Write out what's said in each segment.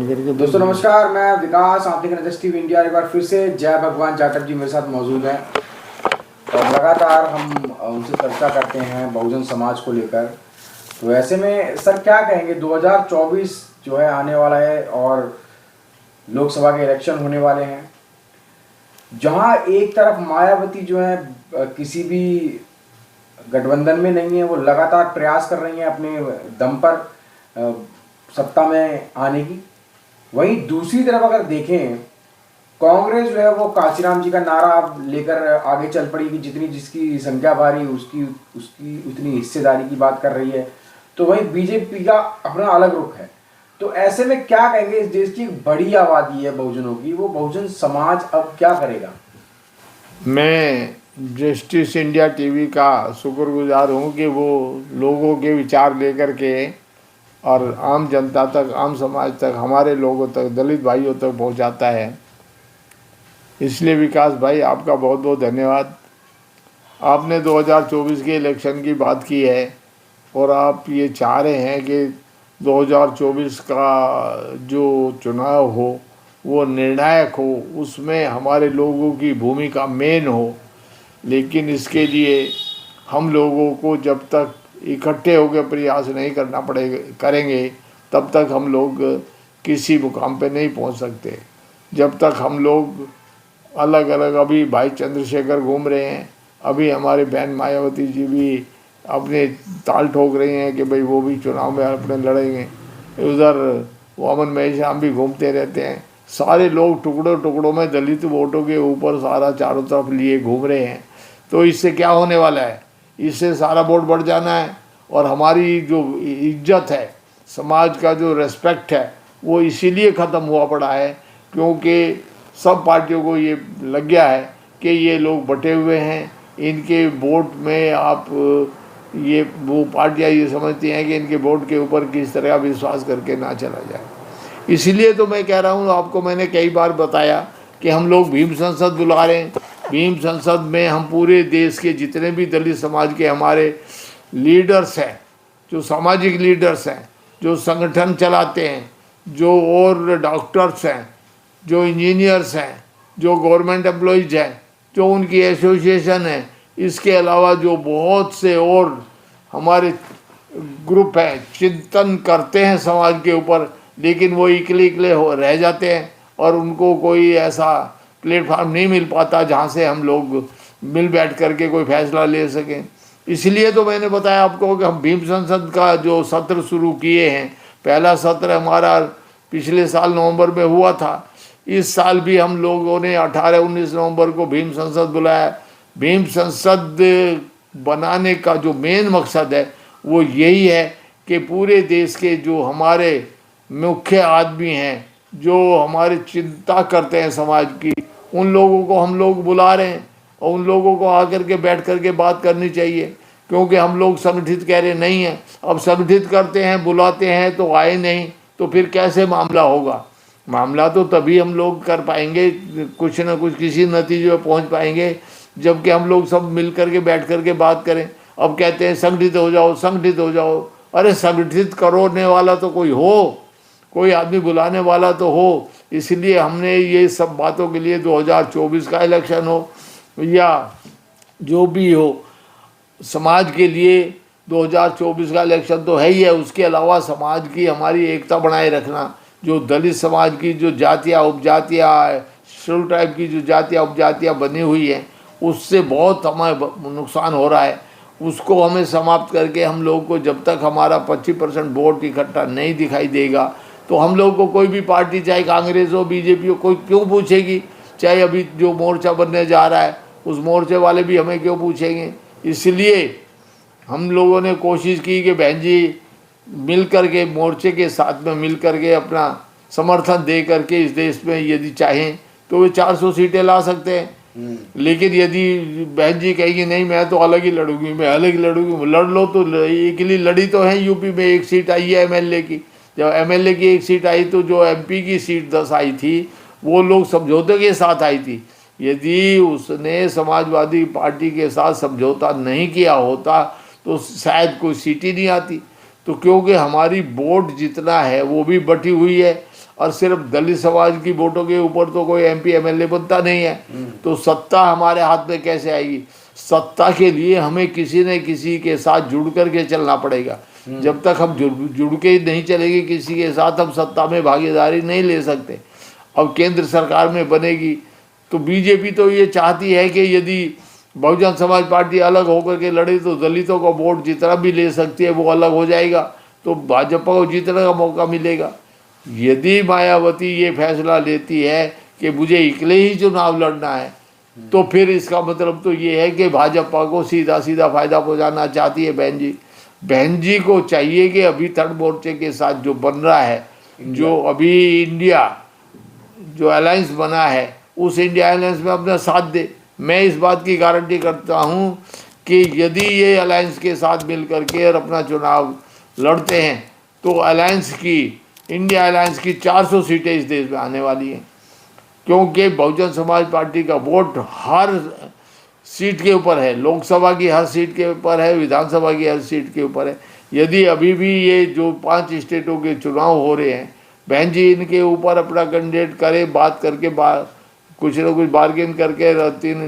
करके। दोस्तों नमस्कार, मैं विकास, आप देख रहे हैं जस्ट टीवी इंडिया। एक बार फिर से जय भगवान जाटव जी मेरे साथ मौजूद हैं और लगातार हम उनसे चर्चा करते हैं बहुजन समाज को लेकर। तो ऐसे में सर क्या कहेंगे, 2024 जो है आने वाला है और लोकसभा के इलेक्शन होने वाले हैं, जहां एक तरफ मायावती जो है किसी भी गठबंधन में नहीं है, वो लगातार प्रयास कर रही हैं अपने दम पर सत्ता में आने की। वहीं दूसरी तरफ अगर देखें, कांग्रेस जो है वो कांशीराम जी का नारा लेकर आगे चल पड़ी कि जितनी जिसकी संख्या भारी उसकी उसकी उतनी हिस्सेदारी की बात कर रही है। तो वहीं बीजेपी का अपना अलग रुख है। तो ऐसे में क्या कहेंगे, इस देश की एक बड़ी आबादी है बहुजनों की, वो बहुजन समाज अब क्या करेगा? मैं जस्टिस इंडिया टीवी का शुक्रगुजार हूँ कि वो लोगों के विचार लेकर के और आम जनता तक, आम समाज तक, हमारे लोगों तक, दलित भाइयों तक पहुँचाता है। इसलिए विकास भाई आपका बहुत बहुत धन्यवाद। आपने 2024 के इलेक्शन की बात की है और आप ये चाह रहे हैं कि 2024 का जो चुनाव हो वो निर्णायक हो, उसमें हमारे लोगों की भूमिका मेन हो। लेकिन इसके लिए हम लोगों को जब तक इकट्ठे होकर प्रयास नहीं करना पड़ेगा करेंगे तब तक हम लोग किसी मुकाम पे नहीं पहुंच सकते। जब तक हम लोग अलग अलग, अभी भाई चंद्रशेखर घूम रहे हैं, अभी हमारे बहन मायावती जी भी अपने ताल ठोक रही हैं कि भाई वो भी चुनाव में अपने लड़ेंगे। उधर वामन महेश्याम भी घूमते रहते हैं। सारे लोग टुकड़ों टुकड़ों में दलित वोटों के ऊपर सारा चारों तरफ लिए घूम रहे हैं। तो इससे क्या होने वाला है? इससे सारा वोट बढ़ जाना है और हमारी जो इज्जत है, समाज का जो रेस्पेक्ट है, वो इसीलिए ख़त्म हुआ पड़ा है क्योंकि सब पार्टियों को ये लग गया है कि ये लोग बटे हुए हैं, इनके वोट में आप ये वो पार्टियाँ ये समझती हैं कि इनके वोट के ऊपर किस तरह का विश्वास करके ना चला जाए। इसलिए तो मैं कह रहा हूँ, आपको मैंने कई बार बताया कि हम लोग भीम संसद बुला रहे हैं। भीम संसद में हम पूरे देश के जितने भी दलित समाज के हमारे लीडर्स हैं, जो सामाजिक लीडर्स हैं, जो संगठन चलाते हैं, जो और डॉक्टर्स हैं, जो इंजीनियर्स हैं, जो गवर्नमेंट एम्प्लॉइज हैं, जो उनकी एसोसिएशन है, इसके अलावा जो बहुत से और हमारे ग्रुप हैं, चिंतन करते हैं समाज के ऊपर, लेकिन वो इकले इकले हो रह जाते हैं और उनको कोई ऐसा प्लेटफार्म नहीं मिल पाता जहाँ से हम लोग मिल बैठ करके कोई फैसला ले सकें। इसलिए तो मैंने बताया आपको कि हम भीम संसद का जो सत्र शुरू किए हैं, पहला सत्र हमारा पिछले साल नवंबर में हुआ था। इस साल भी हम लोगों ने 18-19 नवंबर को भीम संसद बुलाया। भीम संसद बनाने का जो मेन मकसद है वो यही है कि पूरे देश के जो हमारे मुख्य आदमी हैं, जो हमारे चिंता करते हैं समाज की, उन लोगों को हम लोग बुला रहे हैं और उन लोगों को आकर के बैठ कर के बात करनी चाहिए। क्योंकि हम लोग संगठित कह रहे नहीं हैं, अब संगठित करते हैं, बुलाते हैं तो आए नहीं, तो फिर कैसे मामला होगा? मामला तो तभी हम लोग कर पाएंगे, कुछ ना कुछ किसी नतीजे पर पहुंच पाएंगे जबकि हम लोग सब मिल कर के बैठ कर के बात करें। अब कहते हैं संगठित हो जाओ, संगठित हो जाओ। अरे संगठित करने वाला तो कोई हो, कोई आदमी बुलाने वाला तो हो। इसलिए हमने ये सब बातों के लिए 2024 का इलेक्शन हो या जो भी हो, समाज के लिए 2024 का इलेक्शन तो है ही है। उसके अलावा समाज की हमारी एकता बनाए रखना, जो दलित समाज की जो जातियाँ उपजातियाँ, शेड्यूल टाइप की जो जातियाँ उपजातियाँ बनी हुई हैं, उससे बहुत हमें नुकसान हो रहा है। उसको हमें समाप्त करके हम लोग को, जब तक हमारा 25% वोट इकट्ठा नहीं दिखाई देगा तो हम लोग को कोई भी पार्टी, चाहे कांग्रेस हो, बीजेपी हो, कोई क्यों पूछेगी। चाहे अभी जो मोर्चा बनने जा रहा है उस मोर्चे वाले भी हमें क्यों पूछेंगे। इसलिए हम लोगों ने कोशिश की कि बहन जी मिल कर के, मोर्चे के साथ में मिल कर के अपना समर्थन दे करके इस देश में यदि चाहें तो वे 400 सीटें ला सकते हैं। लेकिन यदि बहन जी कहेगी नहीं मैं तो अलग ही लड़ूंगी, मैं अलग ही लड़ूंगी, लड़ लो। तो एक लिए लड़ी तो है, यूपी में 1 सीट आई है एमएलए की। जब एमएलए की 1 सीट आई तो जो एमपी की सीट 10 आई थी वो लोग समझौते के साथ आई थी। यदि उसने समाजवादी पार्टी के साथ समझौता नहीं किया होता तो शायद कोई सीट ही नहीं आती। तो क्योंकि हमारी वोट जितना है वो भी बटी हुई है और सिर्फ दलित समाज की वोटों के ऊपर तो कोई MP MLA बनता नहीं है। तो सत्ता हमारे हाथ में कैसे आएगी? सत्ता के लिए हमें किसी न किसी के साथ जुड़ करके चलना पड़ेगा। जब तक हम जुड़ के नहीं चलेंगे किसी के साथ, हम सत्ता में भागीदारी नहीं ले सकते। अब केंद्र सरकार में बनेगी तो बीजेपी तो ये चाहती है कि यदि बहुजन समाज पार्टी अलग होकर के लड़े तो दलितों का वोट जितना भी ले सकती है वो अलग हो जाएगा, तो भाजपा को जीतने का मौका मिलेगा। यदि मायावती ये फैसला लेती है कि मुझे अकेले ही चुनाव लड़ना है, तो फिर इसका मतलब तो ये है कि भाजपा को सीधा सीधा फायदा पहुंचाना चाहती है बहन जी। बहन जी को चाहिए कि अभी थर्ड मोर्चे के साथ जो बन रहा है, जो अभी इंडिया जो अलायंस बना है, उस इंडिया अलायंस में अपना साथ दे। मैं इस बात की गारंटी करता हूँ कि यदि ये अलायंस के साथ मिल करके और अपना चुनाव लड़ते हैं तो अलायंस की, इंडिया अलायंस की 400 सीटें इस देश में आने वाली हैं, क्योंकि बहुजन समाज पार्टी का वोट हर सीट के ऊपर है, लोकसभा की हर सीट के ऊपर है, विधानसभा की हर सीट के ऊपर है। यदि अभी भी ये जो 5 स्टेटों के चुनाव हो रहे हैं, बहन जी इनके ऊपर अपना कैंडिडेट करे, बात करके कुछ ना कुछ बार्गेन करके,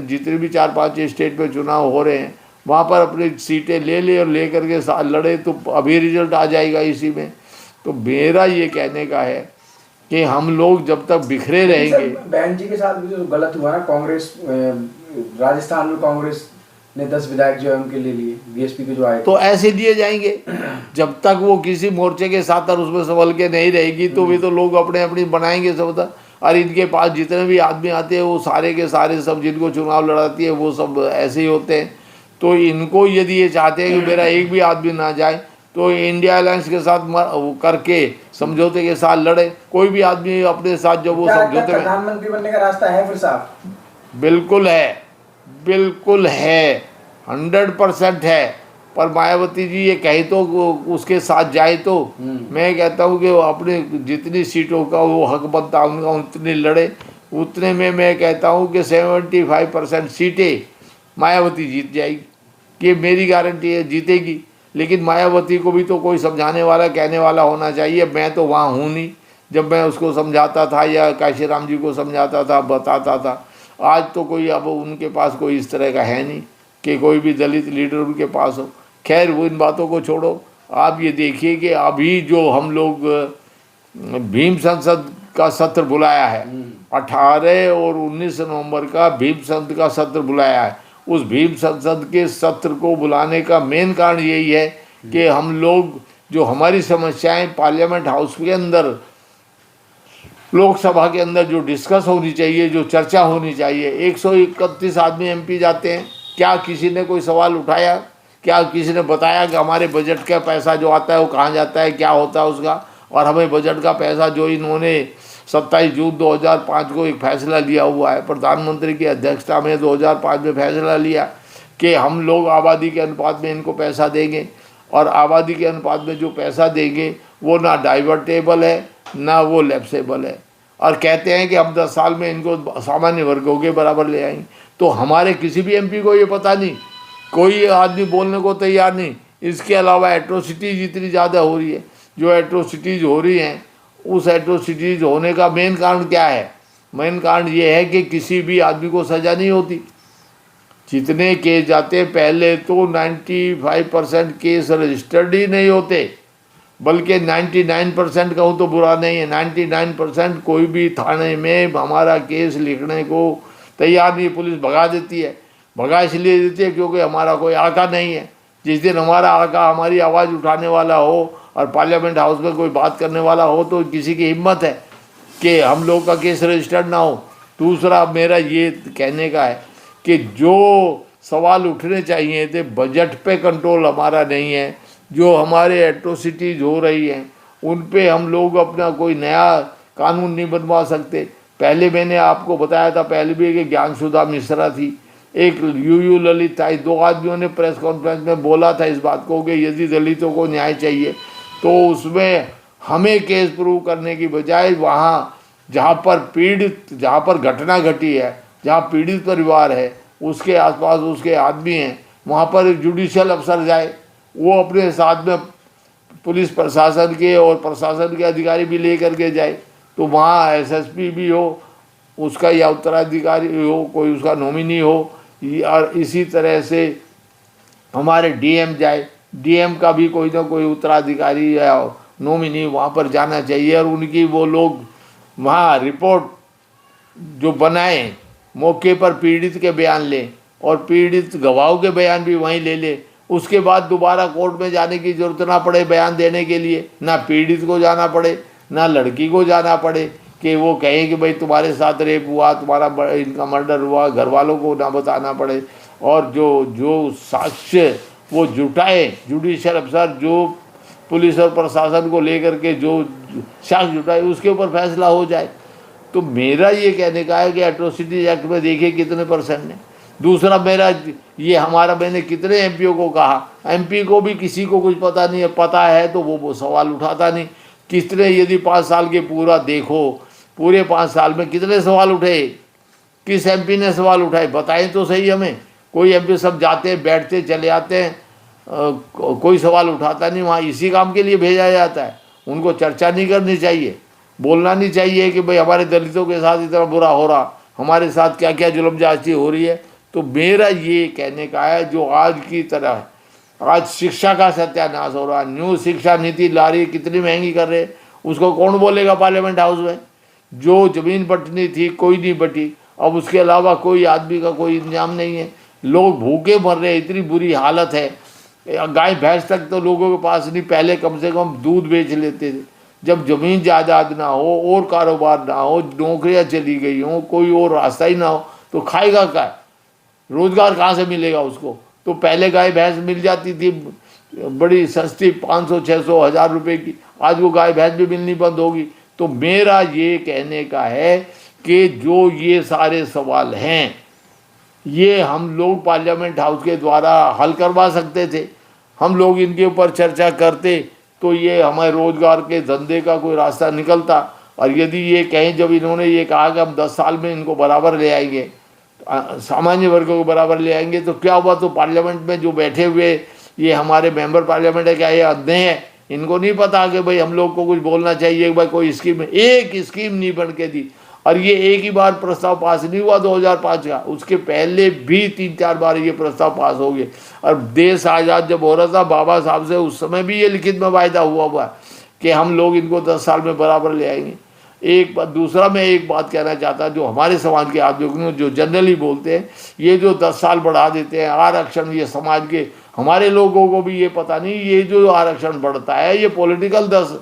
जितने भी 4-5 स्टेट पे चुनाव हो रहे हैं वहाँ पर अपनी सीटें ले और ले करके साथ लड़े तो अभी रिजल्ट आ जाएगा इसी में। तो मेरा ये कहने का है कि हम लोग जब तक बिखरे रहेंगे। बहन जी के साथ भी जो गलत हुआ ना, कांग्रेस राजस्थान में कांग्रेस ने 10 विधायक जो है उनके ले लिए, BSP के जो आए, तो ऐसे दिए जाएंगे जब तक वो किसी मोर्चे के साथ और उसमें संभल के नहीं रहेगी तो भी तो लोग अपने अपनी बनाएंगे सब। और इनके पास जितने भी आदमी आते हैं वो सारे के सारे सब जिनको चुनाव लड़ाती है वो सब ऐसे ही होते हैं। तो इनको यदि ये चाहते हैं कि मेरा एक भी आदमी ना जाए तो इंडिया अलायंस के साथ करके समझौते के साथ लड़े। कोई भी आदमी अपने साथ जब वो समझौते में, प्रधानमंत्री बनने का रास्ता है फिर साहब? बिल्कुल है, बिल्कुल है, 100% है। पर मायावती जी ये कहे तो उसके साथ जाए तो मैं कहता हूँ कि वो अपने जितनी सीटों का वो हक बनता उनका उतनी लड़े। उतने में मैं कहता हूँ कि 75% सीटें मायावती जीत जाएगी, कि मेरी गारंटी है जीतेगी। लेकिन मायावती को भी तो कोई समझाने वाला, कहने वाला होना चाहिए। मैं तो वहाँ हूँ नहीं, जब मैं उसको समझाता था या काशीराम जी को समझाता था, बताता था। आज तो कोई अब उनके पास कोई इस तरह का है नहीं कि कोई भी दलित लीडर उनके पास हो। खैर वो इन बातों को छोड़ो, आप ये देखिए कि अभी जो हम लोग भीम संसद का सत्र बुलाया है, 18 और 19 नवंबर का भीम संसद का सत्र बुलाया है। उस भीम संसद के सत्र को बुलाने का मेन कारण यही है कि हम लोग जो हमारी समस्याएं पार्लियामेंट हाउस के अंदर, लोकसभा के अंदर जो डिस्कस होनी चाहिए, जो चर्चा होनी चाहिए, 131 आदमी MP जाते हैं। क्या किसी ने कोई सवाल उठाया? क्या किसी ने बताया कि हमारे बजट का पैसा जो आता है वो कहाँ जाता है, क्या होता है उसका? और हमें बजट का पैसा जो इन्होंने 27 जून 2005 को एक फैसला लिया हुआ है, प्रधानमंत्री की अध्यक्षता में 2005 में फैसला लिया कि हम लोग आबादी के अनुपात में इनको पैसा देंगे, और आबादी के अनुपात में जो पैसा देंगे वो ना डाइवर्टेबल है ना वो लैप्सेबल है। और कहते हैं कि हम 10 साल में इनको सामान्य वर्गों के बराबर ले आएंगे। तो हमारे किसी भी MP को ये पता नहीं, कोई आदमी बोलने को तैयार नहीं। इसके अलावा एट्रोसिटीज़ इतनी ज़्यादा हो रही है, जो एट्रोसिटीज़ हो रही हैं, उस एट्रोसिटीज़ होने का मेन कारण क्या है? मेन कारण ये है कि किसी भी आदमी को सज़ा नहीं होती। जितने केस जाते हैं, पहले तो 95% केस रजिस्टर्ड ही नहीं होते, बल्कि 99% कहूँ तो बुरा नहीं है, 99% कोई भी थाने में हमारा केस लिखने को तैयार नहीं, पुलिस भगा देती है। भगा इसलिए देती है क्योंकि हमारा कोई आका नहीं है। जिस दिन हमारा आका हमारी आवाज़ उठाने वाला हो और पार्लियामेंट हाउस में कोई बात करने वाला हो तो किसी की हिम्मत है कि हम लोग का केस रजिस्टर्ड ना हो। दूसरा मेरा ये कहने का है कि जो सवाल उठने चाहिए थे, बजट पे कंट्रोल हमारा नहीं है। जो हमारे एट्रोसिटीज़ हो रही हैं उन पे हम लोग अपना कोई नया कानून नहीं बनवा सकते। पहले मैंने आपको बताया था पहले भी कि ज्ञानसुधा मिश्रा थी, एक UU ललित था। 2 आदमियों ने प्रेस कॉन्फ्रेंस में बोला था इस बात को कि यदि दलितों को न्याय चाहिए तो उसमें हमें केस प्रूव करने की बजाय वहाँ जहाँ पर घटना घटी है, जहाँ पीड़ित परिवार है, उसके आसपास उसके आदमी हैं, वहाँ पर जुडिशियल अफसर जाए, वो अपने साथ में पुलिस प्रशासन के और प्रशासन के अधिकारी भी ले करके जाए, तो वहाँ एसएसपी भी हो, उसका या उत्तराधिकारी हो, कोई उसका नॉमिनी हो, और इसी तरह से हमारे डीएम जाए, डीएम का भी कोई ना कोई उत्तराधिकारी या नॉमिनी वहाँ पर जाना चाहिए, और उनकी वो लोग वहाँ रिपोर्ट जो बनाए, मौके पर पीड़ित के बयान लें और पीड़ित गवाहों के बयान भी वहीं ले ले। उसके बाद दोबारा कोर्ट में जाने की जरूरत ना पड़े बयान देने के लिए, ना पीड़ित को जाना पड़े, ना लड़की को जाना पड़े कि वो कहें कि भाई तुम्हारे साथ रेप हुआ, तुम्हारा इनका मर्डर हुआ, घर वालों को ना बताना पड़े। और जो जो साक्ष्य वो जुटाए जुडिशल अफसर, जो पुलिस और प्रशासन को लेकर के जो साक्ष्य जुटाए, उसके ऊपर फैसला हो जाए। तो मेरा ये कहने का है कि एट्रोसिटीज एक्ट में देखिए कितने परसेंट है। दूसरा मेरा ये हमारा, मैंने कितने एमपीओ को कहा, एमपी को भी किसी को कुछ पता नहीं है, पता है तो वो सवाल उठाता नहीं। कितने, यदि 5 साल के पूरा देखो, पूरे 5 साल में कितने सवाल उठे, किस एमपी ने सवाल उठाए, बताएं तो सही हमें। कोई एमपी सब जाते हैं, बैठते चले आते हैं, कोई सवाल उठाता नहीं। वहाँ इसी काम के लिए भेजा जाता है। उनको चर्चा नहीं करनी चाहिए, बोलना नहीं चाहिए कि भाई हमारे दलितों के साथ इतना बुरा हो रहा, हमारे साथ क्या क्या जुल्म ज्यादती हो रही है। तो मेरा ये कहने का है, जो आज की तरह आज शिक्षा का सत्यानाश हो रहा, न्यू शिक्षा नीति ला रही, कितनी महंगी कर रहे, उसको कौन बोलेगा पार्लियामेंट हाउस में। जो जमीन बंटनी थी कोई नहीं बटी, अब उसके अलावा कोई आदमी का कोई इंतजाम नहीं है, लोग भूखे मर रहे, इतनी बुरी हालत है। गाय भैंस तक तो लोगों के पास नहीं, पहले कम से कम दूध बेच लेते थे। जब जमीन जायदाद ना हो और कारोबार ना हो, नौकरियां चली गई हों, कोई और रास्ता ही ना हो, तो खाएगा क्या, रोजगार कहाँ से मिलेगा उसको। तो पहले गाय भैंस मिल जाती थी बड़ी सस्ती, 500 600 1000 रुपए की, आज वो गाय भैंस भी मिलनी बंद होगी। तो मेरा ये कहने का है कि जो ये सारे सवाल हैं, ये हम लोग पार्लियामेंट हाउस के द्वारा हल करवा सकते थे। हम लोग इनके ऊपर चर्चा करते तो ये हमारे रोजगार के धंधे का कोई रास्ता निकलता। और यदि ये कहें, जब इन्होंने ये कहा कि हम 10 साल में इनको बराबर ले आएंगे, सामान्य वर्गों को बराबर ले आएंगे, तो क्या हुआ। तो पार्लियामेंट में जो बैठे हुए ये हमारे मेंबर पार्लियामेंट है, क्या ये अंधे हैं, इनको नहीं पता कि भाई हम लोग को कुछ बोलना चाहिए। भाई कोई स्कीम, एक स्कीम नहीं बन के दी। और ये एक ही बार प्रस्ताव पास नहीं हुआ 2005 का, उसके पहले भी 3-4 बार ये प्रस्ताव पास हो गए। और देश आज़ाद जब हो रहा था बाबा साहब से, उस समय भी ये लिखित में वायदा हुआ कि हम लोग इनको 10 साल में बराबर ले आएंगे। एक बात, दूसरा मैं एक बात कहना चाहता, जो हमारे समाज के आदमी जो जनरली बोलते हैं, ये जो 10 साल बढ़ा देते हैं आरक्षण, ये समाज के हमारे लोगों को भी ये पता नहीं, ये जो आरक्षण बढ़ता है ये पॉलिटिकल 10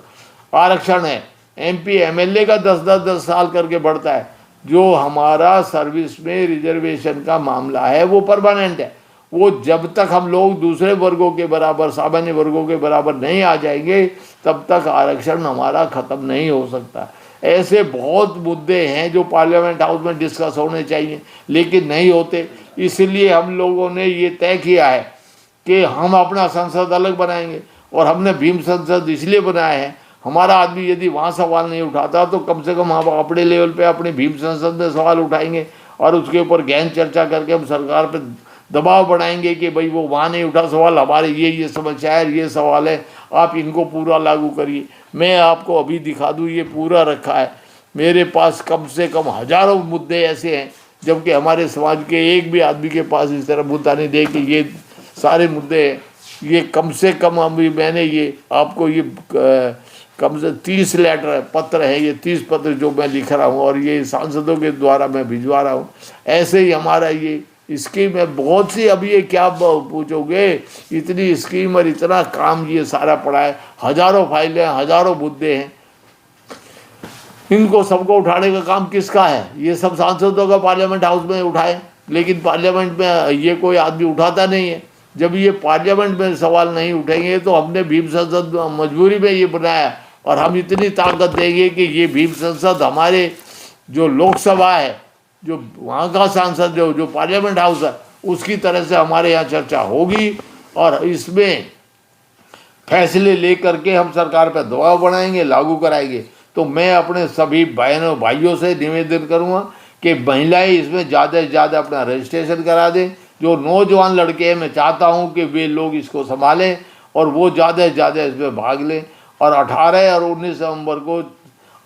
आरक्षण है। एमपी एमएलए का 10-10 साल करके बढ़ता है। जो हमारा सर्विस में रिजर्वेशन का मामला है वो परमानेंट है। वो जब तक हम लोग दूसरे वर्गों के बराबर, सामान्य वर्गों के बराबर नहीं आ जाएंगे, तब तक आरक्षण हमारा ख़त्म नहीं हो सकता। ऐसे बहुत मुद्दे हैं जो पार्लियामेंट हाउस में डिस्कस होने चाहिए, लेकिन नहीं होते। इसलिए हम लोगों ने ये तय किया है कि हम अपना संसद अलग बनाएंगे। और हमने भीम संसद इसलिए बनाया है, हमारा आदमी यदि वहाँ सवाल नहीं उठाता तो कम से कम हम अपने लेवल पे अपनी भीम संसद में सवाल उठाएंगे, और उसके ऊपर गहन चर्चा करके हम सरकार पे दबाव बढ़ाएंगे कि भाई वो वहाँ नहीं उठा सवाल, हमारे ये समस्या है, ये सवाल है, आप इनको पूरा लागू करिए। मैं आपको अभी दिखा दूँ, ये पूरा रखा है मेरे पास, कम से कम हजारों मुद्दे ऐसे हैं, जबकि हमारे समाज के एक भी आदमी के पास इस तरह मुद्दा नहीं दे कि ये सारे मुद्दे हैं। ये कम से कम अभी मैंने ये आपको ये कम से 30 लेटर है, पत्र है, ये 30 पत्र जो मैं लिख रहा हूँ और ये सांसदों के द्वारा मैं भिजवा रहा हूँ। ऐसे ही हमारा ये स्कीम है बहुत सी। अभी ये क्या पूछोगे, इतनी स्कीम और इतना काम ये सारा पड़ा है, हजारों फाइलें, हजारों मुद्दे हैं, इनको सबको उठाने का काम किसका है। ये सब सांसदों का पार्लियामेंट हाउस में उठाए, लेकिन पार्लियामेंट में ये कोई आदमी उठाता नहीं है। जब ये पार्लियामेंट में सवाल नहीं उठेंगे तो हमने भीम संसद मजबूरी में ये बनाया, और हम इतनी ताकत देंगे कि ये भीम संसद हमारे जो लोकसभा है, जो वहाँ का सांसद जो पार्लियामेंट हाउस है, उसकी तरह से हमारे यहाँ चर्चा होगी, और इसमें फैसले लेकर के हम सरकार पर दबाव बनाएंगे, लागू कराएंगे। तो मैं अपने सभी बहनों भाइयों से निवेदन करूँगा कि महिलाएं इसमें ज़्यादा से ज़्यादा अपना रजिस्ट्रेशन करा दें। जो नौजवान लड़के हैं, मैं चाहता हूं कि वे लोग इसको संभालें और वो ज़्यादा से ज़्यादा इसमें भाग लें। और 18 और 19 नवंबर को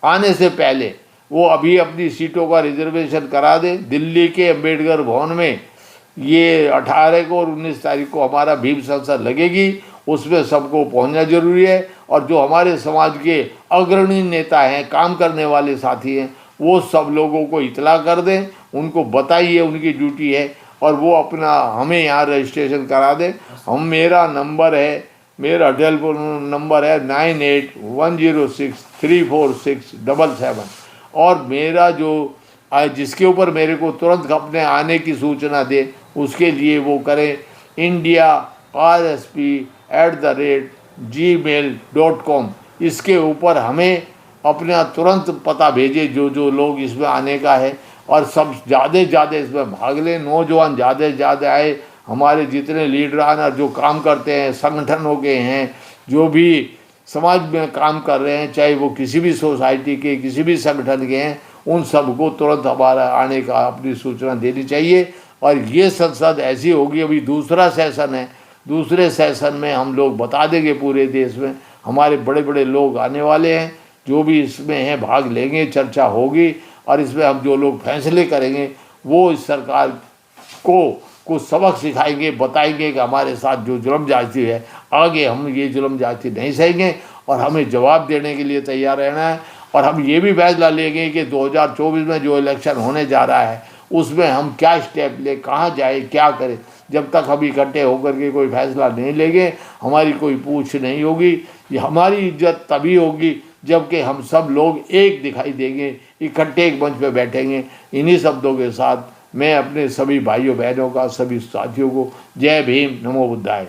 आने से पहले वो अभी अपनी सीटों का रिजर्वेशन करा दें। दिल्ली के अंबेडकर भवन में ये 18 को और 19 तारीख को हमारा भीम संसद लगेगी, उसमें सबको पहुंचना जरूरी है। और जो हमारे समाज के अग्रणी नेता हैं, काम करने वाले साथी हैं, वो सब लोगों को इतला कर दें, उनको बताइए, उनकी ड्यूटी है, और वो अपना हमें यहाँ रजिस्ट्रेशन करा दें। मेरा टेलीफोन नंबर है 9810634677। और मेरा जो जिसके ऊपर मेरे को तुरंत अपने आने की सूचना दे, उसके लिए वो करें indiarsp@gmail.com। इसके ऊपर हमें अपना तुरंत पता भेजे जो जो लोग इसमें आने का है, और सब ज़्यादा से ज़्यादा इसमें भाग लें। नौजवान ज़्यादा से ज़्यादा आए, हमारे जितने लीडरान और जो काम करते हैं, संगठनों के हैं, जो भी समाज में काम कर रहे हैं, चाहे वो किसी भी सोसाइटी के, किसी भी संगठन के हैं, उन सबको तुरंत हमारा आने का अपनी सूचना देनी चाहिए। और ये संसद ऐसी होगी, अभी दूसरा सेशन है, दूसरे सेशन में हम लोग बता देंगे पूरे देश में, हमारे बड़े बड़े लोग आने वाले हैं, जो भी इसमें हैं भाग लेंगे, चर्चा होगी, और इसमें हम जो लोग फैसले करेंगे वो इस सरकार को कुछ सबक सिखाएंगे, बताएंगे कि हमारे साथ जो जुल्म जाती है, आगे हम ये जुल्म जाती नहीं सहेंगे, और हमें जवाब देने के लिए तैयार रहना है। और हम ये भी फैसला लेंगे कि 2024 में जो इलेक्शन होने जा रहा है, उसमें हम क्या स्टेप लें, कहाँ जाए, क्या करें। जब तक हम इकट्ठे होकर के कोई फैसला नहीं लेंगे, हमारी कोई पूछ नहीं होगी। ये हमारी इज्जत तभी होगी जबकि हम सब लोग एक दिखाई देंगे, इकट्ठे एक मंच पे बैठेंगे। इन्हीं शब्दों के साथ मैं अपने सभी भाइयों बहनों का, सभी साथियों को जय भीम, नमो बुद्धाय।